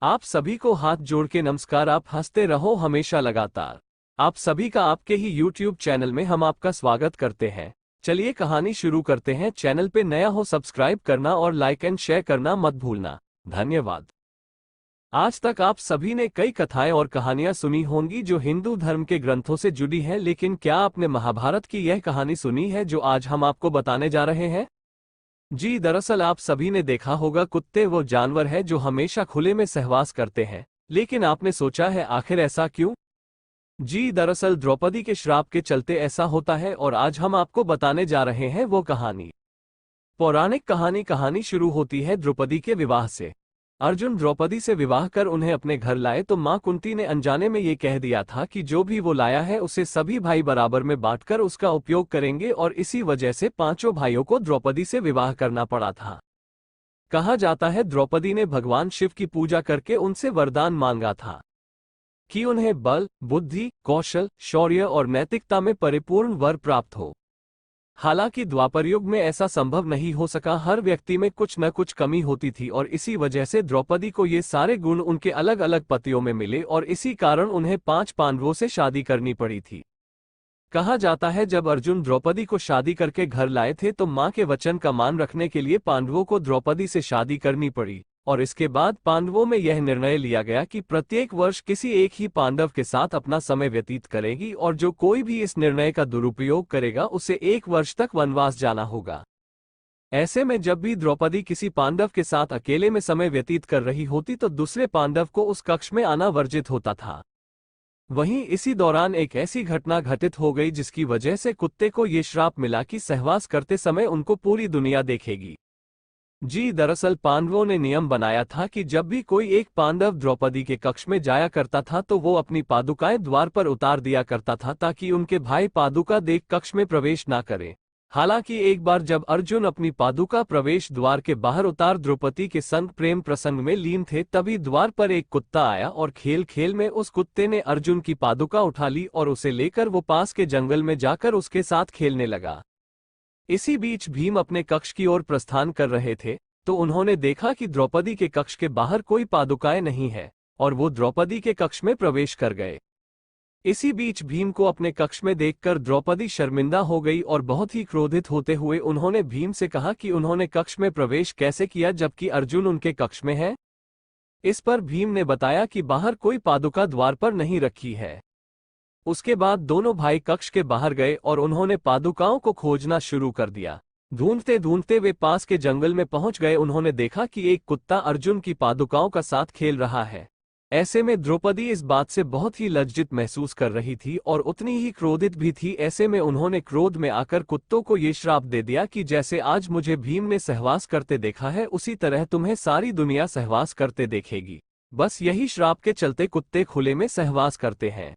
आप सभी को हाथ जोड़ के नमस्कार। आप हंसते रहो हमेशा लगातार। आप सभी का आपके ही YouTube चैनल में हम आपका स्वागत करते हैं। चलिए कहानी शुरू करते हैं। चैनल पे नया हो सब्सक्राइब करना और लाइक एंड शेयर करना मत भूलना। धन्यवाद। आज तक आप सभी ने कई कथाएं और कहानियां सुनी होंगी जो हिंदू धर्म के ग्रंथों से जुड़ी हैं, लेकिन क्या आपने महाभारत की यह कहानी सुनी है जो आज हम आपको बताने जा रहे हैं? जी, दरअसल आप सभी ने देखा होगा, कुत्ते वो जानवर है जो हमेशा खुले में सहवास करते हैं। लेकिन आपने सोचा है आखिर ऐसा क्यों? जी, दरअसल द्रौपदी के श्राप के चलते ऐसा होता है और आज हम आपको बताने जा रहे हैं वो कहानी। पौराणिक कहानी शुरू होती है द्रौपदी के विवाह से। अर्जुन द्रौपदी से विवाह कर उन्हें अपने घर लाए तो मां कुंती ने अनजाने में ये कह दिया था कि जो भी वो लाया है उसे सभी भाई बराबर में बांटकर उसका उपयोग करेंगे, और इसी वजह से पांचों भाइयों को द्रौपदी से विवाह करना पड़ा था। कहा जाता है द्रौपदी ने भगवान शिव की पूजा करके उनसे वरदान मांगा था कि उन्हें बल, बुद्धि, कौशल, शौर्य और नैतिकता में परिपूर्ण वर प्राप्त हो। हालांकि द्वापर युग में ऐसा संभव नहीं हो सका। हर व्यक्ति में कुछ न कुछ कमी होती थी और इसी वजह से द्रौपदी को ये सारे गुण उनके अलग अलग पतियों में मिले और इसी कारण उन्हें 5 पांडवों से शादी करनी पड़ी थी। कहा जाता है जब अर्जुन द्रौपदी को शादी करके घर लाए थे तो मां के वचन का मान रखने के लिए पांडवों को द्रौपदी से शादी करनी पड़ी, और इसके बाद पांडवों में यह निर्णय लिया गया कि प्रत्येक वर्ष किसी एक ही पांडव के साथ अपना समय व्यतीत करेगी, और जो कोई भी इस निर्णय का दुरुपयोग करेगा उसे 1 वर्ष तक वनवास जाना होगा। ऐसे में जब भी द्रौपदी किसी पांडव के साथ अकेले में समय व्यतीत कर रही होती तो दूसरे पांडव को उस कक्ष में आना वर्जित होता था। वहीं इसी दौरान एक ऐसी घटना घटित हो गई जिसकी वजह से कुत्ते को ये श्राप मिला कि सहवास करते समय उनको पूरी दुनिया देखेगी। जी, दरअसल पांडवों ने नियम बनाया था कि जब भी कोई एक पांडव द्रौपदी के कक्ष में जाया करता था तो वो अपनी पादुकाएं द्वार पर उतार दिया करता था ताकि उनके भाई पादुका देख कक्ष में प्रवेश ना करें। हालांकि एक बार जब अर्जुन अपनी पादुका प्रवेश द्वार के बाहर उतार द्रौपदी के संग प्रेम प्रसंग में लीन थे, तभी द्वार पर एक कुत्ता आया और खेल खेल में उस कुत्ते ने अर्जुन की पादुका उठा ली और उसे लेकर वो पास के जंगल में जाकर उसके साथ खेलने लगा। इसी बीच भीम अपने कक्ष की ओर प्रस्थान कर रहे थे तो उन्होंने देखा कि द्रौपदी के कक्ष के बाहर कोई पादुकाएं नहीं है, और वो द्रौपदी के कक्ष में प्रवेश कर गए। इसी बीच भीम को अपने कक्ष में देखकर द्रौपदी शर्मिंदा हो गई और बहुत ही क्रोधित होते हुए उन्होंने भीम से कहा कि उन्होंने कक्ष में प्रवेश कैसे किया जबकि अर्जुन उनके कक्ष में है। इस पर भीम ने बताया कि बाहर कोई पादुका द्वार पर नहीं रखी है। उसके बाद दोनों भाई कक्ष के बाहर गए और उन्होंने पादुकाओं को खोजना शुरू कर दिया। ढूंढते ढूंढते वे पास के जंगल में पहुंच गए। उन्होंने देखा कि एक कुत्ता अर्जुन की पादुकाओं का साथ खेल रहा है। ऐसे में द्रौपदी इस बात से बहुत ही लज्जित महसूस कर रही थी और उतनी ही क्रोधित भी थी। ऐसे में उन्होंने क्रोध में आकर कुत्तों को ये श्राप दे दिया कि जैसे आज मुझे भीम ने सहवास करते देखा है उसी तरह तुम्हें सारी दुनिया सहवास करते देखेगी। बस यही श्राप के चलते कुत्ते खुले में सहवास करते हैं।